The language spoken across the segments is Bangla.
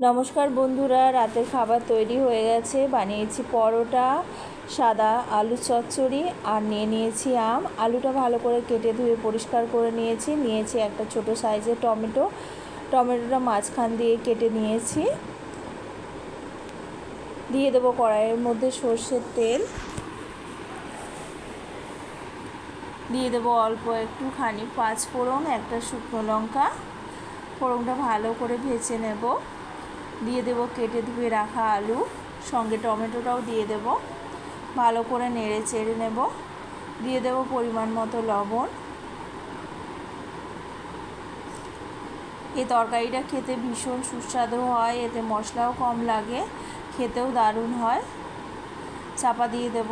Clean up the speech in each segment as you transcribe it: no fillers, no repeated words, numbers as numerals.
নমস্কার বন্ধুরা, রাতের খাবার তৈরি হয়ে গেছে। বানিয়েছি পরোটা, সাদা আলু চচ্চড়ি আর নিয়েছি আম। আলুটা ভালো করে কেটে ধুয়ে পরিষ্কার করে নিয়েছি একটা ছোট সাইজের টমেটোটা মাঝখান দিয়ে কেটে নিয়েছি। দিয়ে দেবো কড়াইয়ের মধ্যে সর্ষের তেল, দিয়ে দেবো অল্প একটুখানি পাঁচফোড়ন, একটা শুকনো লঙ্কা। ফোড়নটা ভালো করে ভেজে নেব। দিয়ে দেবো কেটে ধুয়ে রাখা আলু, সঙ্গে টমেটোটাও দিয়ে দেব। ভালো করে নেড়ে চেড়ে নেব। দিয়ে দেব পরিমাণ মতো লবণ। এই তরকারিটা খেতে ভীষণ সুস্বাদু হয়, এতে মশলাও কম লাগে, খেতেও দারুণ হয়। চাপা দিয়ে দেব।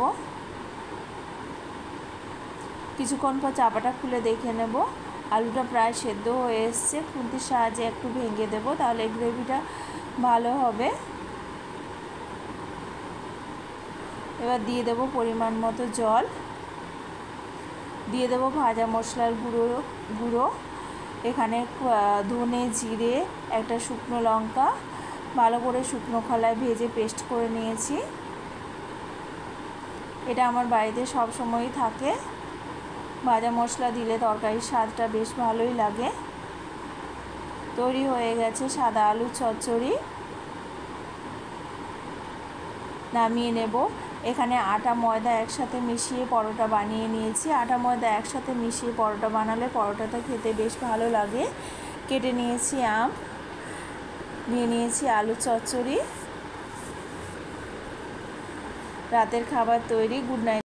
কিছুক্ষণ পর চাপাটা খুলে দেখে নেব। আলুটা প্রায় সেদ্ধ হয়ে এসছে। খুন্তির সাহায্যে একটু ভেঙে দেব, তাহলে গ্রেভিটা ভালো হবে। এবার দিয়ে দেব পরিমাণ মতো জল। দিয়ে দেব ভাজা মশলার গুঁড়ো। এখানে ধনে, জিরে, একটা শুকনো লঙ্কা ভালো করে শুকনো খোলায় ভেজে পেস্ট করে নিয়েছি। এটা আমার বাড়িতে সব সময়ই থাকে। ভাজা মশলা দিলে তরকারির স্বাদটা বেশ ভালোই লাগে। তৈরি হয়ে গেছে সাদা আলু চচ্চড়ি। নামিয়ে নেব। এখানে আটা ময়দা একসাথে মিশিয়ে পরোটা বানিয়ে নিয়েছি। আটা ময়দা একসাথে মিশিয়ে পরোটা বানালে পরোটাটা খেতে বেশ ভালো লাগে। কেটে নিয়েছি আম, নিয়ে নিয়েছি আলু চচ্চড়ি। রাতের খাবার তৈরি। Good night.